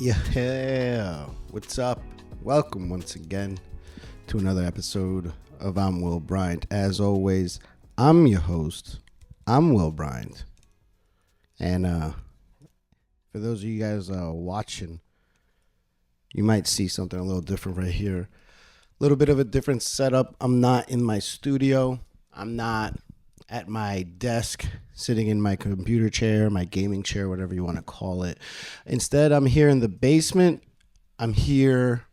Yeah, what's up? Welcome once again to another episode of I'm Will Bryant. As always, I'm your host. I'm Will Bryant. And for those of you guys watching, you might see something a little different right here. A little bit of a different setup. I'm not in my studio. I'm not at my desk sitting in my computer chair, my gaming chair, whatever you want to call it. Instead, I'm here in the basement. I'm here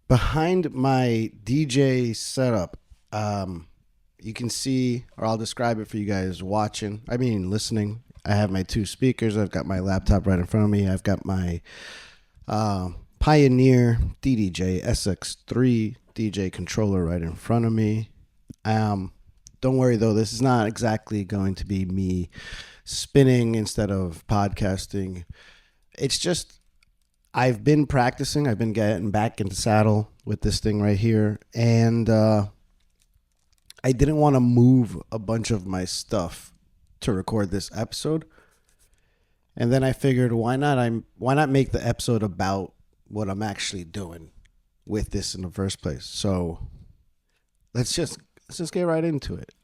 behind my DJ setup. You can see, or I'll describe it for you guys listening. I have my two speakers. I've got my laptop right in front of me. I've got my Pioneer DDJ SX3 DJ controller right in front of me. Don't worry, though. This is not exactly going to be me spinning instead of podcasting. It's just I've been practicing. I've been getting back into saddle with this thing right here. And I didn't want to move a bunch of my stuff to record this episode. And then I figured, why not make the episode about what I'm actually doing with this in the first place? So let's just get right into it.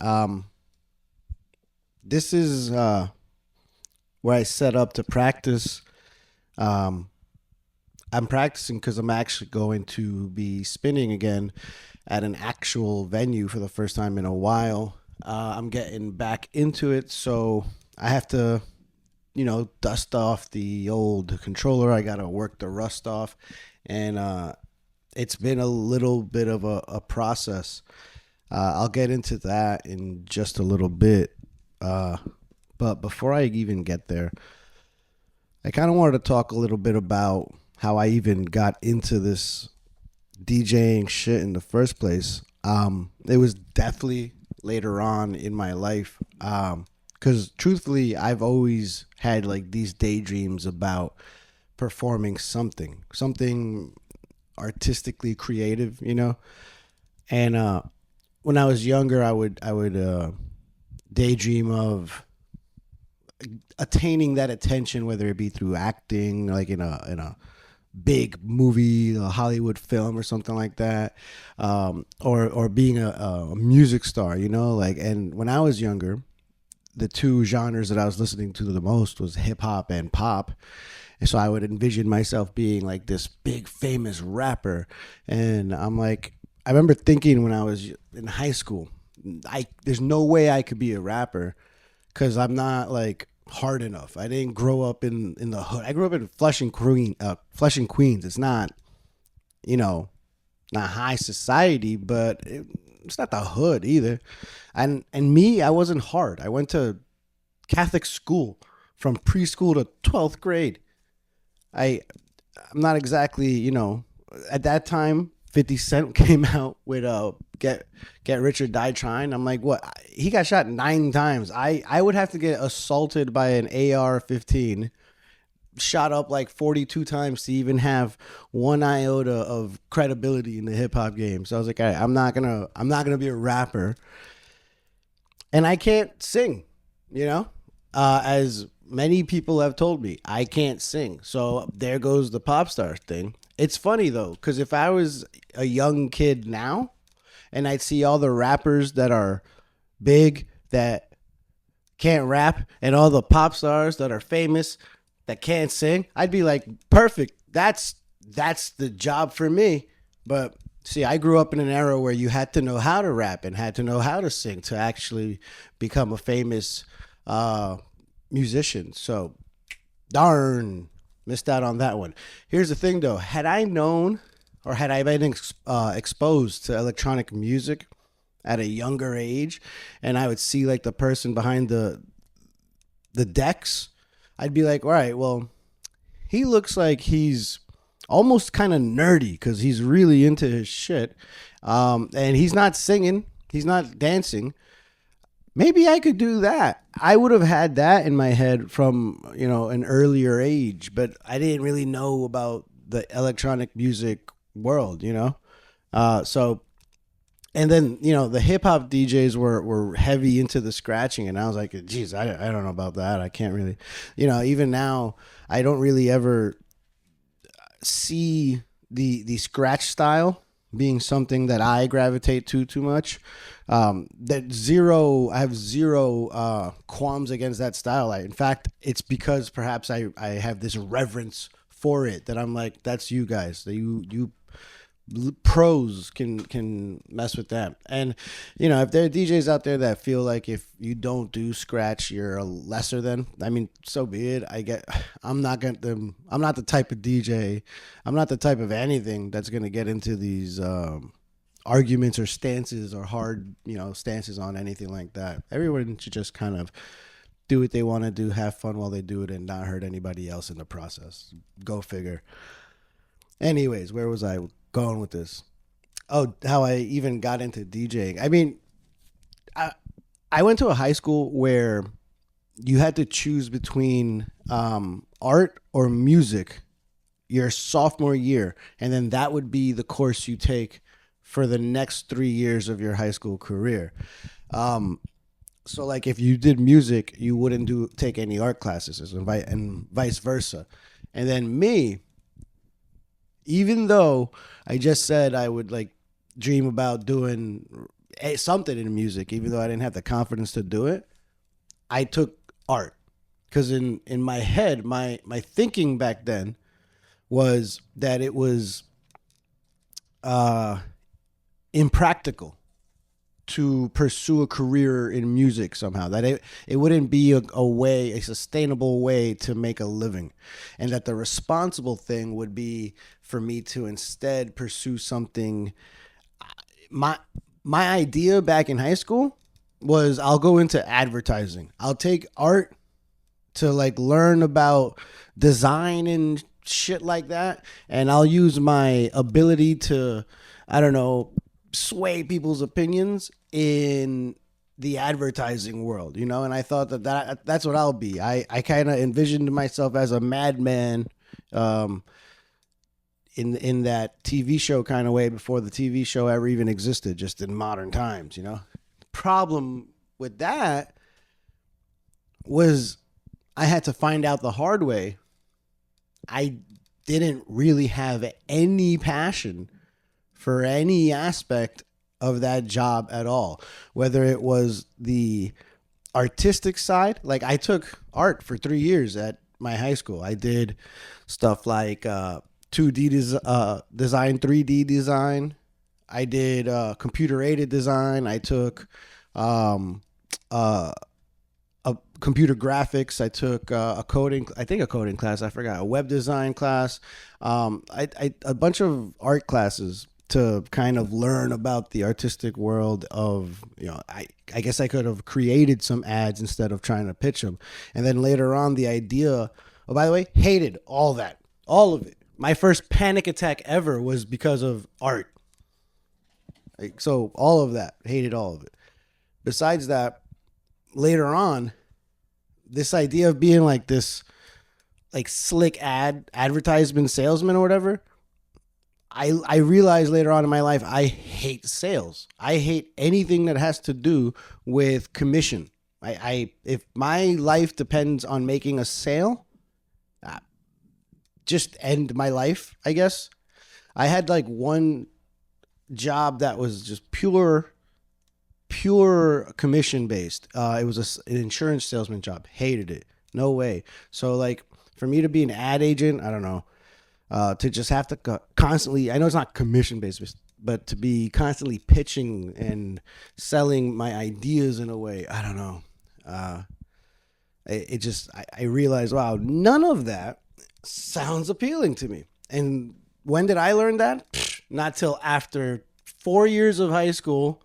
This is where I set up to practice. I'm practicing because I'm actually going to be spinning again at an actual venue for the first time in a while. I'm getting back into it, so I have to, dust off the old controller. I got to work the rust off, and it's been a little bit of a process. I'll get into that in just a little bit. But before I even get there, I kind of wanted to talk a little bit about how I even got into this DJing shit in the first place. It was definitely later on in my life. Because truthfully, I've always had like these daydreams about performing something artistically creative, and, when I was younger, I would daydream of attaining that attention, whether it be through acting, like in a big movie, a Hollywood film, or something like that, or being a music star, And when I was younger, the two genres that I was listening to the most was hip hop and pop. And so I would envision myself being like this big famous rapper, and I remember thinking when I was in high school, there's no way I could be a rapper because I'm not like hard enough. I didn't grow up in the hood. I grew up in Flushing, Queens. It's not, not high society, but it's not the hood either. And me, I wasn't hard. I went to Catholic school from preschool to 12th grade. I'm not exactly, at that time, 50 Cent came out with Get Rich or Die Trying. I'm like, what? He got shot 9 times. I would have to get assaulted by an AR-15, shot up like 42 times to even have one iota of credibility in the hip hop game. So I was like, all right, I'm not gonna be a rapper, and I can't sing. As many people have told me, I can't sing. So there goes the pop star thing. It's funny, though, because if I was a young kid now and I'd see all the rappers that are big that can't rap and all the pop stars that are famous that can't sing, I'd be like, perfect. That's the job for me. But see, I grew up in an era where you had to know how to rap and had to know how to sing to actually become a famous musician. So, darn. Missed out on that one. Here's the thing, though. Had I known or had I been exposed to electronic music at a younger age, and I would see like the person behind the decks, I'd be like, all right, well, he looks like he's almost kind of nerdy because he's really into his shit. And he's not singing. He's not dancing. Maybe I could do that. I would have had that in my head from, an earlier age, but I didn't really know about the electronic music world, So, and then, the hip hop DJs were heavy into the scratching, and I was like, geez, I don't know about that. I can't really, even now, I don't really ever see the scratch style being something that I gravitate to too much. I have zero qualms against that style. In fact, it's because perhaps I have this reverence for it that I'm like, that's you guys. That you pros can mess with that. And if there are DJs out there that feel like if you don't do scratch you're a lesser than, I mean, so be it. I'm not the type of DJ, I'm not the type of anything that's going to get into these arguments or stances or hard stances on anything like that. Everyone should just kind of do what they want to do, have fun while they do it, and not hurt anybody else in the process. Go figure. Anyways, where was I going with this? Oh, how I even got into DJing. I mean, I went to a high school where you had to choose between art or music your sophomore year, and then that would be the course you take for the next 3 years of your high school career. So like if you did music, you wouldn't take any art classes, and vice versa. And then me, even though I just said I would like dream about doing something in music, even though I didn't have the confidence to do it, I took art. Because in my head, my thinking back then was that it was impractical to pursue a career in music somehow, that it wouldn't be a sustainable way to make a living, and that the responsible thing would be for me to instead pursue something. My idea back in high school was I'll go into advertising. I'll take art to like learn about design and shit like that, and I'll use my ability to, I don't know, sway people's opinions in the advertising world, and I thought that's what I'll be. I kind of envisioned myself as a madman in that TV show kind of way before the TV show ever even existed, just in modern times, Problem with that was I had to find out the hard way. I didn't really have any passion for any aspect of that job at all, whether it was the artistic side. Like I took art for 3 years at my high school. I did stuff like 2D design, 3D design. I did computer aided design. I took computer graphics. I took a coding class. I forgot, a web design class. A bunch of art classes to kind of learn about the artistic world of, I guess I could have created some ads instead of trying to pitch them. And then later on, the idea, oh, by the way, hated all that, all of it. My first panic attack ever was because of art. So all of that, hated all of it. Besides that, later on, this idea of being like this, like slick advertisement salesman or whatever, I realized later on in my life, I hate sales. I hate anything that has to do with commission. If my life depends on making a sale, just end my life, I guess. I had like one job that was just pure commission based. It was an insurance salesman job. Hated it. No way. So like for me to be an ad agent, I don't know, to just have to constantly, I know it's not commission based, but to be constantly pitching and selling my ideas in a way, I don't know. I realized, wow, none of that sounds appealing to me. And when did I learn that? Not till after 4 years of high school,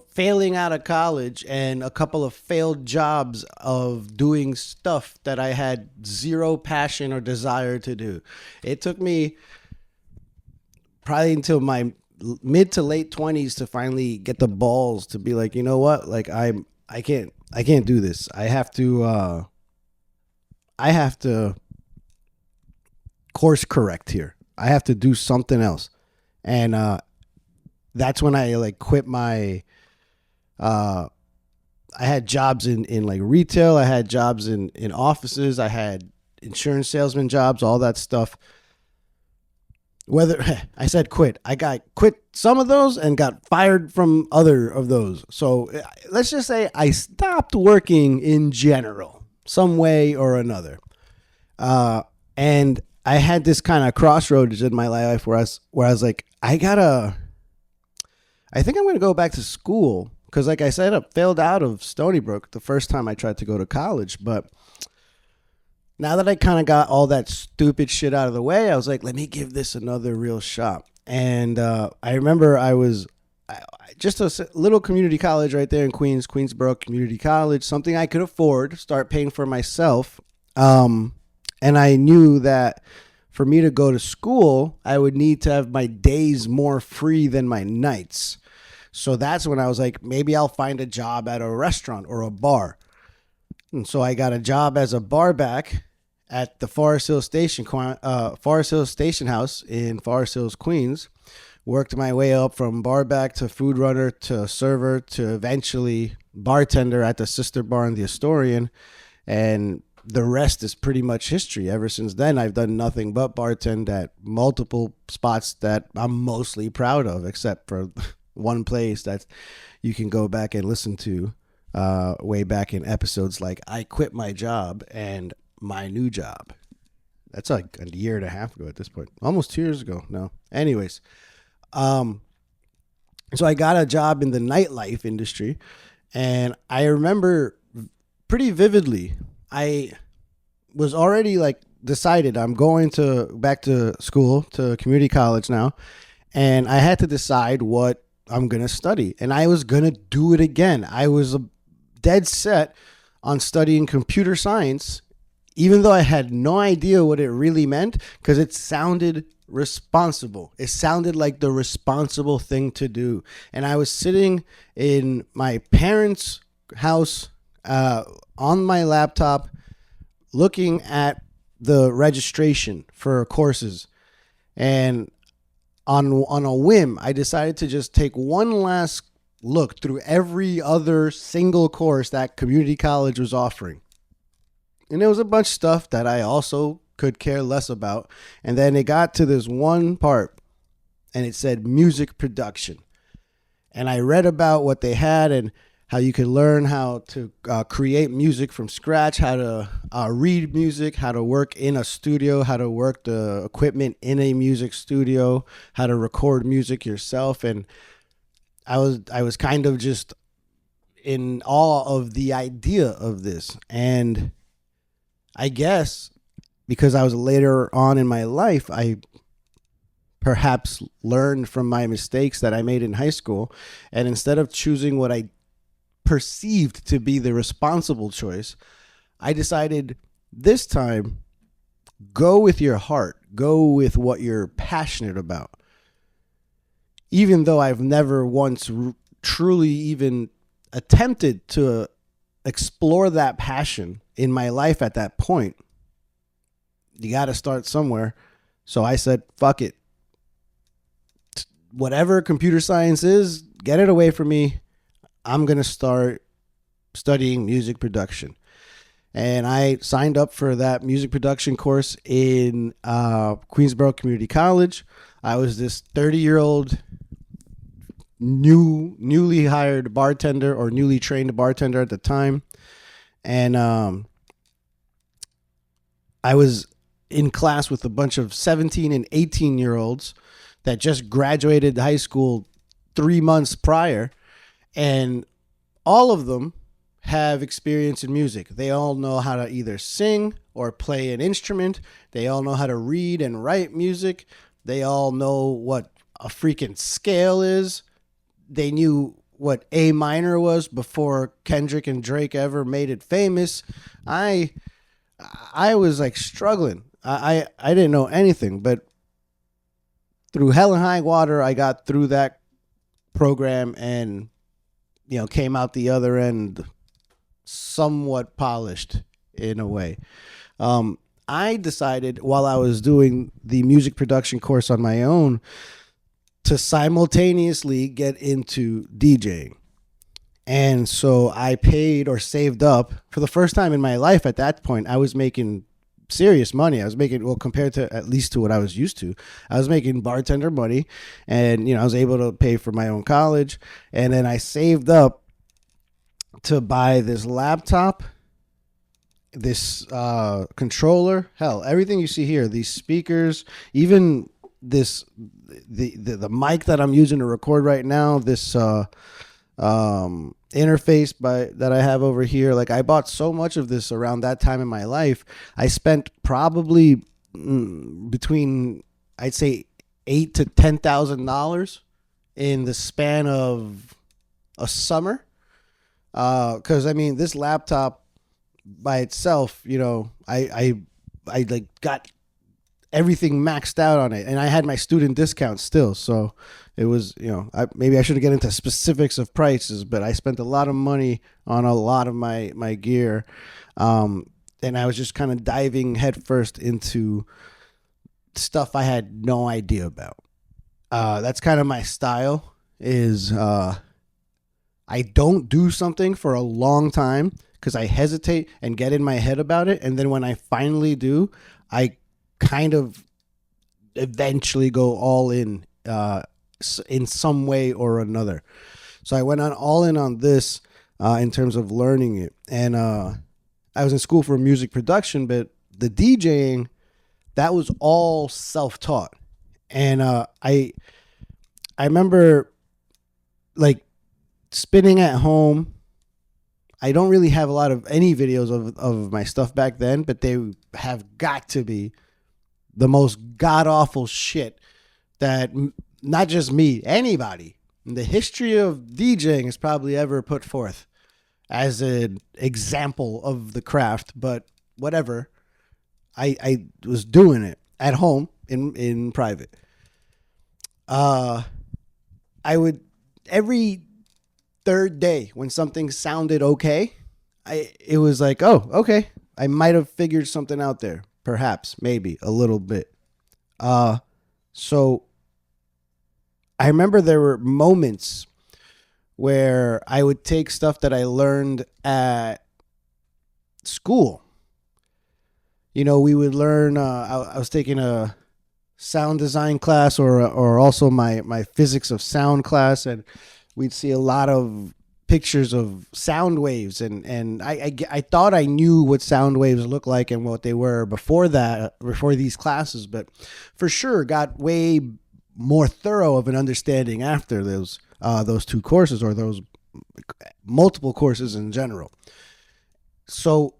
failing out of college and a couple of failed jobs of doing stuff that I had zero passion or desire to do. It took me probably until my mid to late 20s to finally get the balls to be like, you know what? Like I can't do this. I have to course correct here. I have to do something else. And that's when I like quit my I had jobs in like retail. I had jobs in offices. I had insurance salesman jobs, all that stuff. Whether I said quit, I got quit some of those and got fired from other of those. So let's just say I stopped working in general, some way or another. And I had this kind of crossroads in my life where I was like, I think I'm going to go back to school because, like I said, I failed out of Stony Brook the first time I tried to go to college. But now that I kind of got all that stupid shit out of the way, I was like, let me give this another real shot. And I remember just a little community college right there in Queensboro Community College, something I could afford, start paying for myself. And I knew that for me to go to school, I would need to have my days more free than my nights. So that's when I was like, maybe I'll find a job at a restaurant or a bar. And so I got a job as a barback at the Forest Hill Station House in Forest Hills, Queens. Worked my way up from barback to food runner to server to eventually bartender at the sister bar in the Astorian. And the rest is pretty much history. Ever since then, I've done nothing but bartend at multiple spots that I'm mostly proud of, except for one place that you can go back and listen to way back in episodes like I Quit My Job and My New Job. That's like a year and a half ago at this point. Almost 2 years ago. No. Anyways. So I got a job in the nightlife industry, and I remember pretty vividly, I was already like decided I'm going back to school, to community college now, and I had to decide what I'm going to study, and I was going to do it again. I was dead set on studying computer science, even though I had no idea what it really meant, because it sounded responsible. It sounded like the responsible thing to do. And I was sitting in my parents' house on my laptop looking at the registration for courses. And on a whim, I decided to just take one last look through every other single course that community college was offering. And there was a bunch of stuff that I also could care less about. And then it got to this one part and it said music production. And I read about what they had and how you could learn how to create music from scratch, how to read music, how to work in a studio, how to work the equipment in a music studio, how to record music yourself. And I was kind of just in awe of the idea of this. And I guess because I was later on in my life, I perhaps learned from my mistakes that I made in high school. And instead of choosing what I perceived to be the responsible choice, I decided this time, go with your heart, go with what you're passionate about. Even though I've never once truly even attempted to explore that passion in my life at that point, you got to start somewhere. So I said, fuck it. Whatever computer science is, get it away from me. I'm going to start studying music production. And I signed up for that music production course in Queensboro Community College. I was this 30-year-old newly hired bartender or newly trained bartender at the time. And I was in class with a bunch of 17 and 18-year-olds that just graduated high school 3 months prior. And all of them have experience in music. They all know how to either sing or play an instrument. They all know how to read and write music. They all know what a freaking scale is. They knew what A minor was before Kendrick and Drake ever made it famous. I was like struggling. I didn't know anything, but through hell and high water, I got through that program and, you know, came out the other end somewhat polished in a way. I decided while I was doing the music production course on my own to simultaneously get into DJing. And so I paid or saved up for the first time in my life. At that point, I was making serious money. I was making, well, compared to at least to what I was used to, I was making bartender money, and I was able to pay for my own college, and then I saved up to buy this laptop, this controller, hell, everything you see here, these speakers, even this the mic that I'm using to record right now, this interface that I have over here. Like, I bought so much of this around that time in my life. I spent probably between, I'd say, $8,000 to $10,000 in the span of a summer. Because I mean, this laptop by itself, I like got everything maxed out on it, and I had my student discount still, so it was, maybe I shouldn't get into specifics of prices, but I spent a lot of money on a lot of my gear, and I was just kind of diving headfirst into stuff I had no idea about. That's kind of my style. Is I don't do something for a long time because I hesitate and get in my head about it, and then when I finally do, I kind of eventually go all in some way or another. So I went on all in on this in terms of learning it. And I was in school for music production, but the DJing, that was all self-taught. And I remember, like, spinning at home. I don't really have a lot of any videos of my stuff back then, but they have got to be the most god-awful shit that not just me, anybody in the history of DJing has probably ever put forth as an example of the craft. But whatever, I was doing it at home in private. I would, every third day when something sounded okay, it was like, oh, okay, I might have figured something out there. Perhaps, maybe a little bit. So I remember there were moments where I would take stuff that I learned at school. We would learn, I was taking a sound design class or also my physics of sound class, and we'd see a lot of pictures of sound waves, and I thought I knew what sound waves look like and what they were before these classes, but for sure got way more thorough of an understanding after those two courses, or those multiple courses in general. So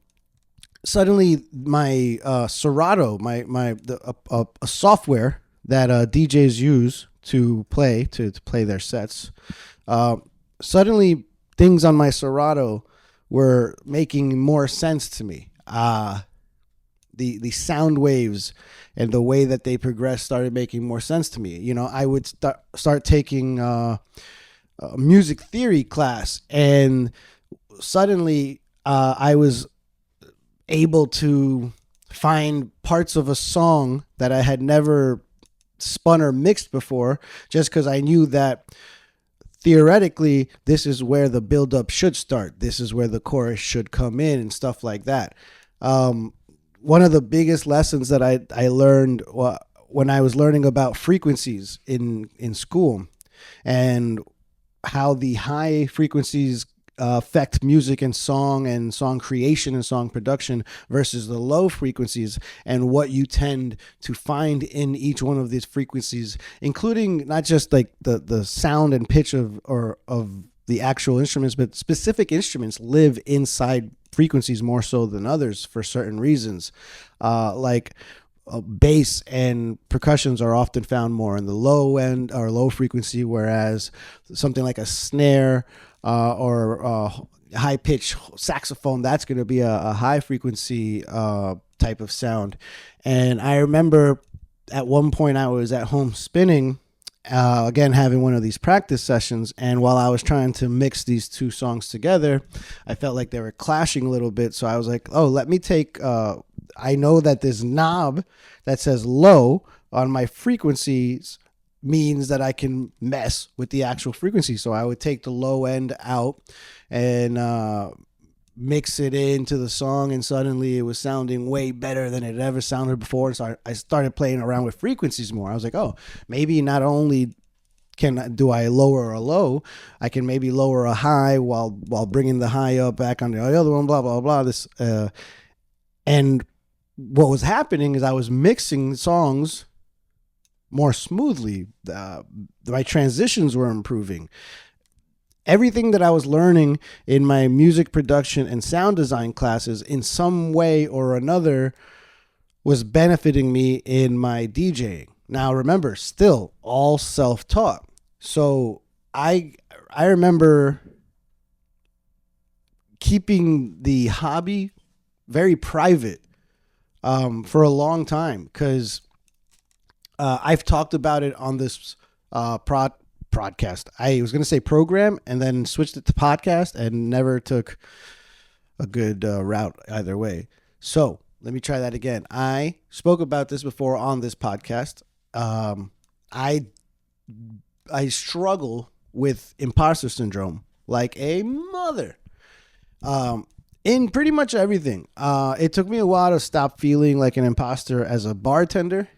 suddenly my Serato, a software that DJs use to play their sets, suddenly things on my Serato were making more sense to me. The sound waves and the way that they progressed started making more sense to me. I would start taking a music theory class, and suddenly I was able to find parts of a song that I had never spun or mixed before, just because I knew that theoretically, this is where the build-up should start. This is where the chorus should come in and stuff like that. One of the biggest lessons that I learned when I was learning about frequencies in school, and how the high frequencies affect music and song creation and song production versus the low frequencies, and what you tend to find in each one of these frequencies, including not just like the sound and pitch of the actual instruments, but specific instruments live inside frequencies more so than others for certain reasons. Like bass and percussions are often found more in the low end or low frequency, whereas something like a snare or high pitch saxophone, that's going to be a high frequency type of sound. And I remember at one point I was at home spinning, again, having one of these practice sessions. And while I was trying to mix these two songs together, I felt like they were clashing a little bit. So I was like, oh, let me take, I know that this knob that says low on my frequencies means that I can mess with the actual frequency. So I would take the low end out and mix it into the song, and suddenly it was sounding way better than it ever sounded before. So I started playing around with frequencies more. I was like, oh, maybe not only do I lower a low, I can maybe lower a high while bringing the high up back on the other one, blah blah blah. And what was happening is I was mixing songs more smoothly. My transitions were improving. Everything that I was learning in my music production and sound design classes in some way or another was benefiting me in my DJing. Now remember, still all self-taught. So I remember keeping the hobby very private for a long time, because I've talked about it on this podcast. I was going to say program and then switched it to podcast and never took a good route either way. So let me try that again. I spoke about this before on this podcast. I struggle with imposter syndrome like a mother. In pretty much everything. It took me a while to stop feeling like an imposter as a bartender.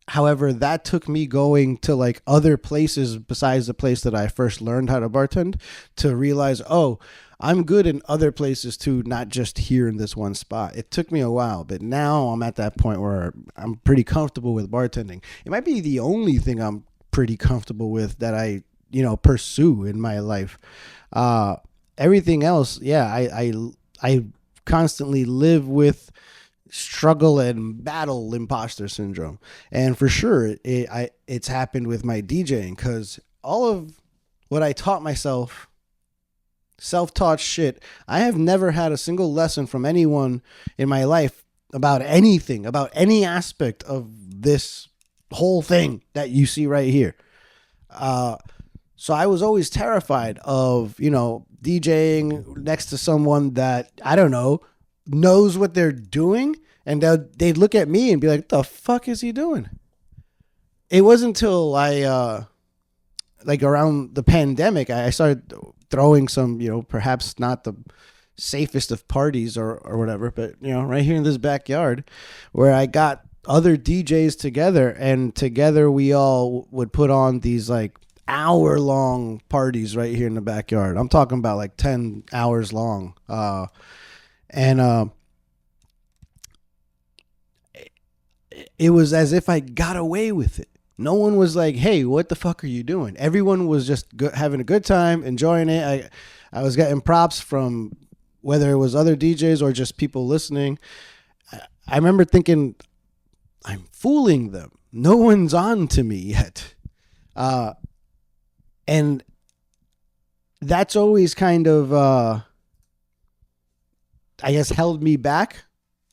However, that took me going to like other places besides the place that I first learned how to bartend to realize, oh, I'm good in other places too, not just here in this one spot. It took me a while, but now I'm at that point where I'm pretty comfortable with bartending. It might be the only thing I'm pretty comfortable with that I, pursue in my life. Everything else, yeah, I constantly live with struggle and battle imposter syndrome. And for sure, it's happened with my DJing, because all of what I taught myself, self-taught shit, I have never had a single lesson from anyone in my life about anything, about any aspect of this whole thing that you see right here. So I was always terrified of, DJing next to someone that, I don't know, knows what they're doing, and they'd look at me and be like, what the fuck is he doing? It wasn't until I, like around the pandemic, I started throwing some, perhaps not the safest of parties or whatever, but, right here in this backyard, where I got other DJs together, and together we all would put on these like hour-long parties right here in the backyard. I'm talking about like 10 hours long. It was as if I got away with it. No one was like, hey, what the fuck are you doing? Everyone was just having a good time, enjoying it. I was getting props from whether it was other DJs or just people listening. I remember thinking, I'm fooling them. No one's on to me yet. And that's always kind of, I guess, held me back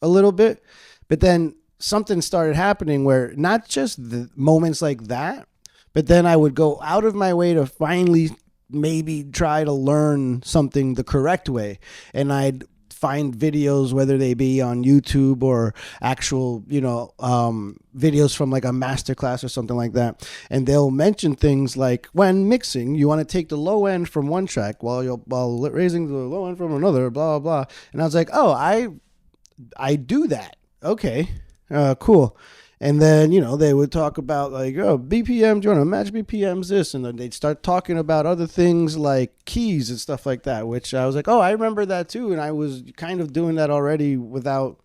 a little bit. But then something started happening where not just the moments like that, but then I would go out of my way to finally maybe try to learn something the correct way. And I'd find videos, whether they be on YouTube or actual, videos from like a masterclass or something like that. And they'll mention things like, when mixing, you want to take the low end from one track while raising the low end from another, blah, blah, blah. And I was like, oh, I do that. Okay, cool. And then, they would talk about like, oh, BPM, do you want to match BPMs this? And then they'd start talking about other things like keys and stuff like that, which I was like, oh, I remember that too. And I was kind of doing that already without,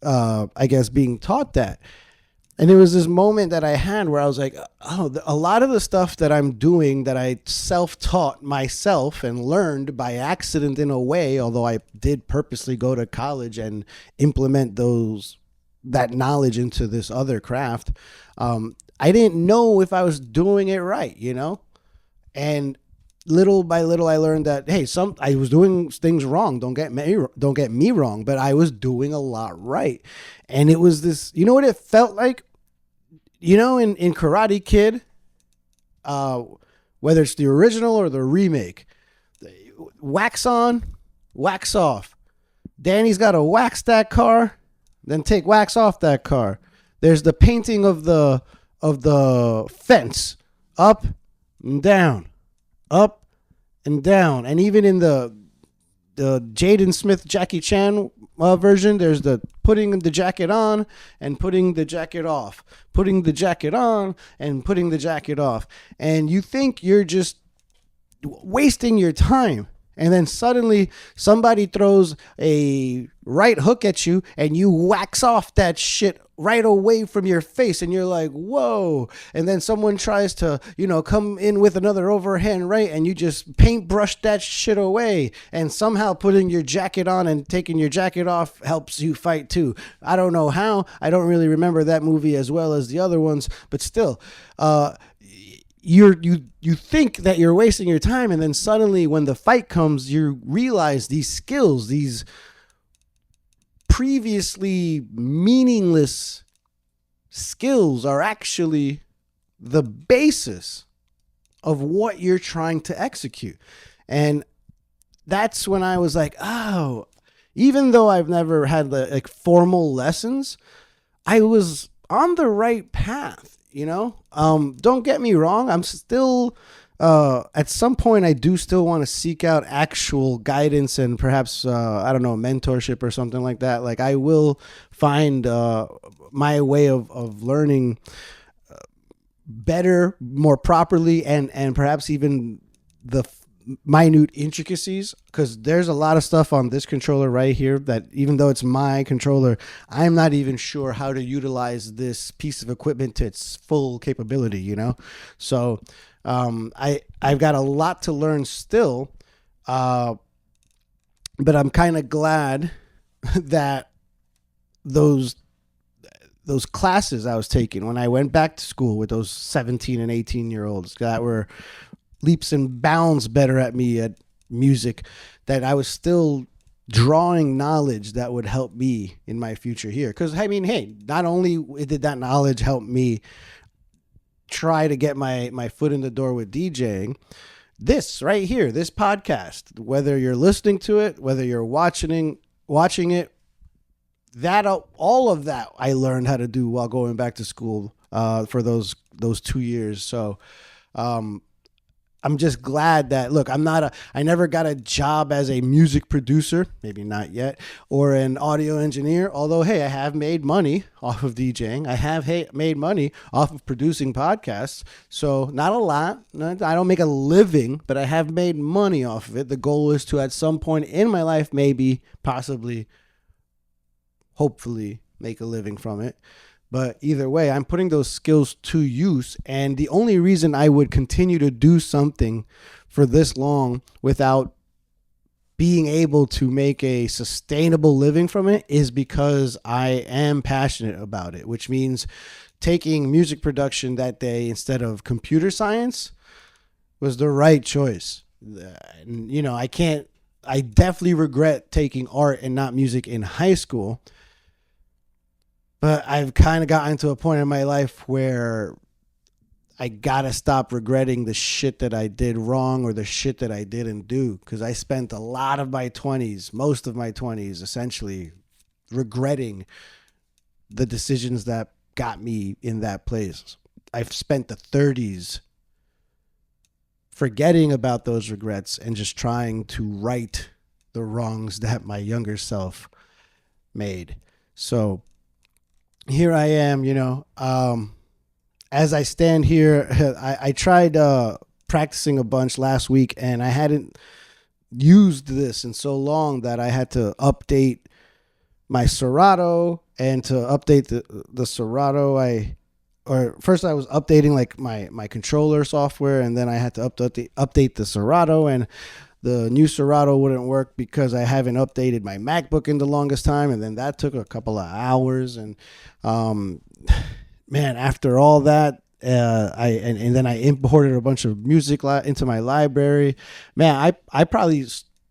I guess, being taught that. And there was this moment that I had where I was like, oh, a lot of the stuff that I'm doing that I self-taught myself and learned by accident in a way, although I did purposely go to college and implement that knowledge into this other craft. I didn't know if I was doing it right, and little by little I learned that, hey, I was doing things wrong. Don't get me wrong, but I was doing a lot right. And it was this, what it felt like, in Karate Kid, whether it's the original or the remake, wax on, wax off. Danny's got to wax that car, then take wax off that car. There's the painting of the fence, up and down, up and down. And even in the Jaden Smith Jackie Chan version. There's the putting the jacket on and putting the jacket off, putting the jacket on and putting the jacket off, and you think you're just wasting your time. And then suddenly somebody throws a right hook at you and you wax off that shit right away from your face. And you're like, whoa. And then someone tries to, come in with another overhand right. And you just paintbrush that shit away. And somehow putting your jacket on and taking your jacket off helps you fight too. I don't know how. I don't really remember that movie as well as the other ones. But still, you think that you're wasting your time, and then suddenly when the fight comes, you realize these skills, these previously meaningless skills, are actually the basis of what you're trying to execute. And that's when I was like, oh, even though I've never had formal lessons, I was on the right path. Don't get me wrong. I'm still, at some point, I do still want to seek out actual guidance and perhaps, mentorship or something like that. Like I will find my way of learning better, more properly, and perhaps even the minute intricacies, because there's a lot of stuff on this controller right here that even though it's my controller, I'm not even sure how to utilize this piece of equipment to its full capability, So I've got a lot to learn still, but I'm kind of glad that those classes I was taking when I went back to school with those 17 and 18-year-olds that were leaps and bounds better at me at music, that I was still drawing knowledge that would help me in my future here. Because, I mean, hey, not only did that knowledge help me try to get my foot in the door with DJing, this right here, this podcast, whether you're listening to it, whether you're watching it, that all of that I learned how to do while going back to school for those 2 years. So, I'm just glad that, look, I never got a job as a music producer, maybe not yet, or an audio engineer. Although, hey, I have made money off of DJing. I have made money off of producing podcasts. So not a lot. I don't make a living, but I have made money off of it. The goal is to, at some point in my life, maybe, possibly, hopefully make a living from it. But either way, I'm putting those skills to use. And the only reason I would continue to do something for this long without being able to make a sustainable living from it is because I am passionate about it, which means taking music production that day instead of computer science was the right choice. I definitely regret taking art and not music in high school. But I've kind of gotten to a point in my life where I got to stop regretting the shit that I did wrong or the shit that I didn't do. Because I spent a lot of my 20s, most of my 20s, essentially regretting the decisions that got me in that place. I've spent the 30s forgetting about those regrets and just trying to right the wrongs that my younger self made. So here I am, as I stand here, I tried practicing a bunch last week, and I hadn't used this in so long that I had to update my Serato, and to update the Serato, first I was updating like my controller software, and then I had to update the Serato, and the new Serato wouldn't work because I haven't updated my MacBook in the longest time. And then that took a couple of hours. And, man, after all that, and then I imported a bunch of music into my library. Man, I probably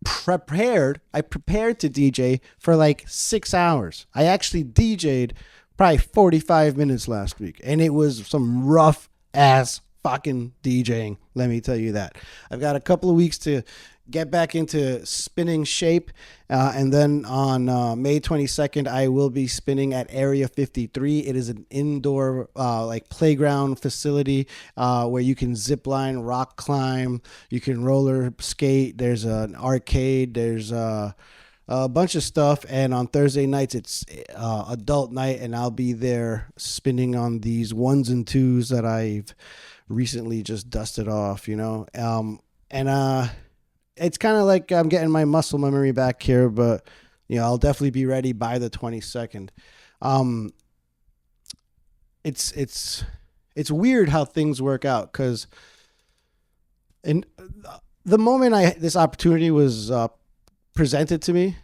prepared to DJ for like 6 hours. I actually DJ'd probably 45 minutes last week, and it was some rough ass fucking DJing. Let me tell you that. I've got a couple of weeks to get back into spinning shape. And then on May 22nd, I will be spinning at Area 53. It is an indoor like playground facility where you can zip line, rock climb, you can roller skate. There's an arcade. There's a bunch of stuff. And on Thursday nights, it's adult night, and I'll be there spinning on these ones and twos that I've recently just dusted off, you know. It's kind of like I'm getting my muscle memory back here, but you know, I'll definitely be ready by the 22nd. It's weird how things work out, because in the moment this opportunity was presented to me,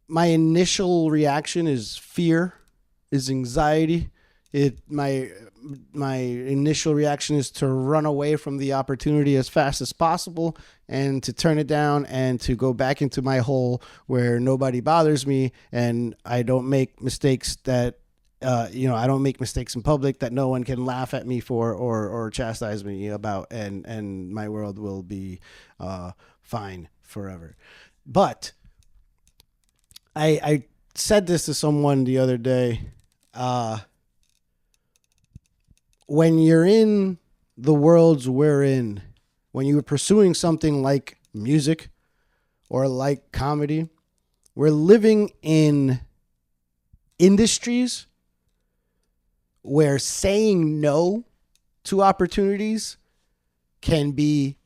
my initial reaction is fear, is anxiety. My initial reaction is to run away from the opportunity as fast as possible and to turn it down and to go back into my hole where nobody bothers me and I don't make mistakes that I don't make mistakes in public that no one can laugh at me for or chastise me about, and my world will be fine forever. But I said this to someone the other day. When you're in the worlds we're in, when you were pursuing something like music or like comedy, we're living in industries where saying no to opportunities can be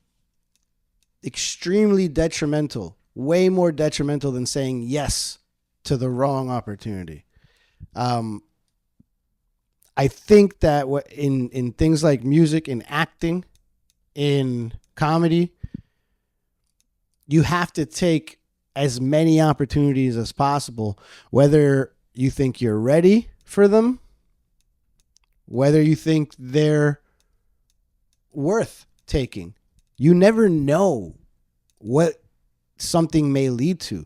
extremely detrimental, way more detrimental than saying yes to the wrong opportunity. I think that in things like music, in acting, in comedy, you have to take as many opportunities as possible, whether you think you're ready for them, whether you think they're worth taking. You never know what something may lead to.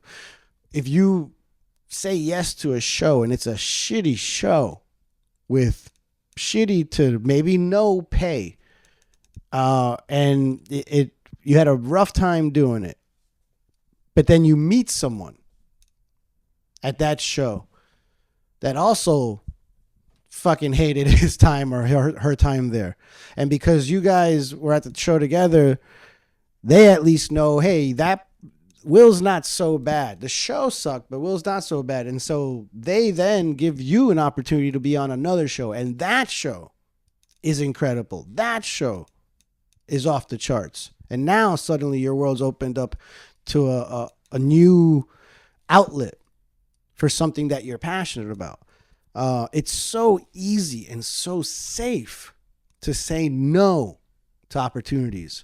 If you say yes to a show and it's a shitty show, with shitty to maybe no pay, and you had a rough time doing it, but then you meet someone at that show that also fucking hated his time or her time there, and because you guys were at the show together, they at least know, hey, that Will's not so bad. The show sucked, but Will's not so bad. And so they then give you an opportunity to be on another show. And that show is incredible. That show is off the charts. And now suddenly your world's opened up to a new outlet for something that you're passionate about. It's so easy and so safe to say no to opportunities.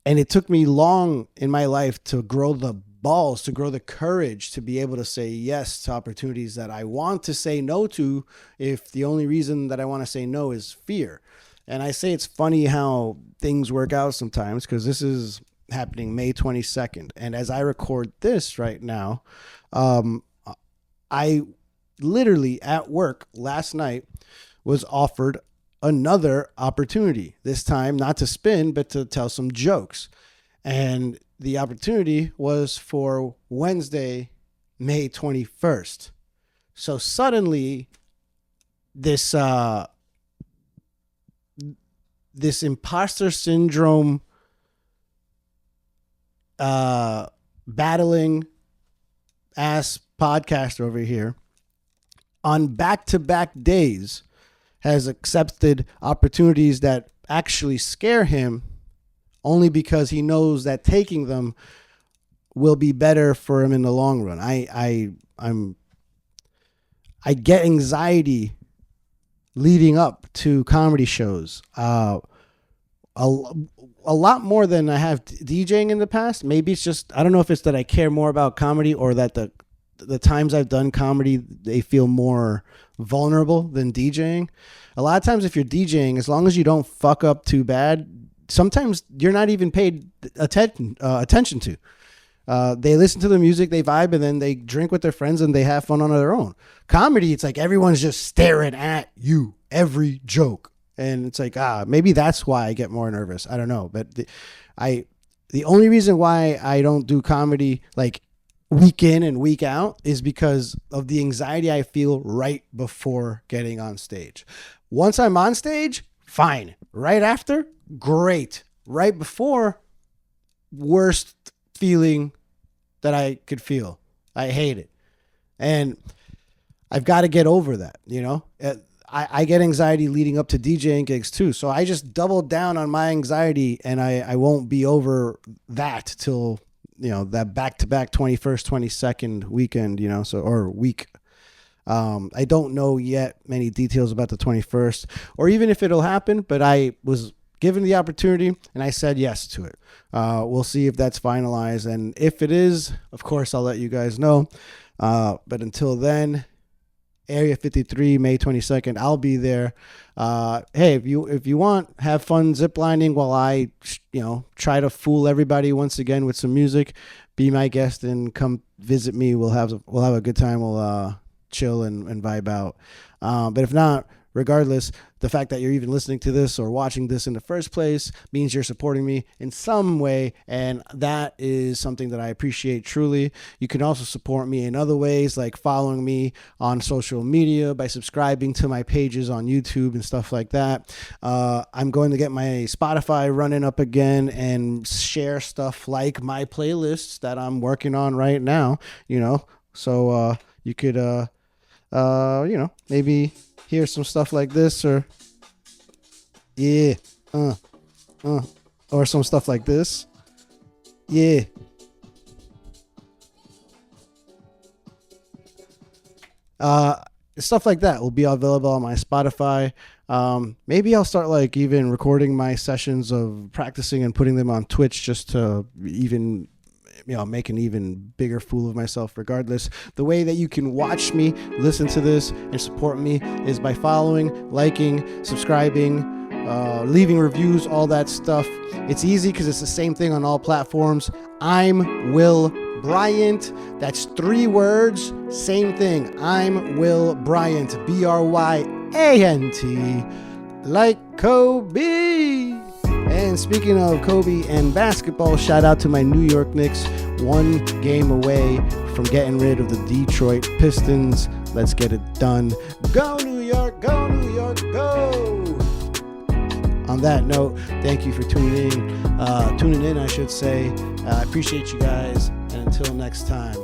And it took me long in my life to grow the balls, to grow the courage to be able to say yes to opportunities that I want to say no to, if the only reason that I want to say no is fear. And I say it's funny how things work out sometimes, because this is happening May 22nd. And as I record this right now, I literally at work last night was offered another opportunity, this time not to spin, but to tell some jokes. And the opportunity was for Wednesday, May 21st. So suddenly this imposter syndrome battling ass podcaster over here on back-to-back days has accepted opportunities that actually scare him, only because he knows that taking them will be better for him in the long run. I get anxiety leading up to comedy shows, a lot more than I have DJing in the past. Maybe it's just, I don't know if it's that I care more about comedy, or that the times I've done comedy, they feel more vulnerable than DJing. A lot of times if you're DJing, as long as you don't fuck up too bad, sometimes you're not even paid attention to. They listen to the music, they vibe, and then they drink with their friends and they have fun on their own. Comedy, it's like everyone's just staring at you. Every joke, And it's like, maybe that's why I get more nervous. I don't know. But the only reason why I don't do comedy like week in and week out is because of the anxiety I feel right before getting on stage. Once I'm on stage, fine. Right after, great. Right before, worst feeling that I could feel. I hate it. And I've got to get over that, you know? I get anxiety leading up to DJing gigs too. So I just doubled down on my anxiety, and I won't be over that till, you know, that back-to-back 21st, 22nd weekend, you know, or week. I don't know yet many details about the 21st or even if it'll happen, but I was given the opportunity and I said yes to it. We'll see if that's finalized. And if it is, of course, I'll let you guys know. But until then, Area 53, May 22nd, I'll be there. Hey, if you want, have fun ziplining while I, you know, try to fool everybody once again with some music. Be my guest and come visit me. We'll have a good time. We'll chill and vibe out. But if not, regardless, the fact that you're even listening to this or watching this in the first place means you're supporting me in some way, and that is something that I appreciate truly. You can also support me in other ways, like following me on social media by subscribing to my pages on YouTube and stuff like that. I'm going to get my Spotify running up again and share stuff like my playlists that I'm working on right now, you know, so you could you know, maybe hear some stuff like this, or or some stuff like this. Stuff like that will be available on my Spotify. Maybe I'll start like even recording my sessions of practicing and putting them on Twitch just to even, you know, make an even bigger fool of myself. Regardless, the way that you can watch me, listen to this, and support me is by following, liking, subscribing, leaving reviews, all that stuff. It's easy because it's the same thing on all platforms. I'm Will Bryant. That's 3 words, same thing. I'm Will Bryant, Bryant, like Kobe. And speaking of Kobe and basketball, shout out to my New York Knicks, 1 game away from getting rid of the Detroit Pistons. Let's get it done. Go New York, go New York, go! On that note, thank you for tuning in, I should say. I appreciate you guys, and until next time.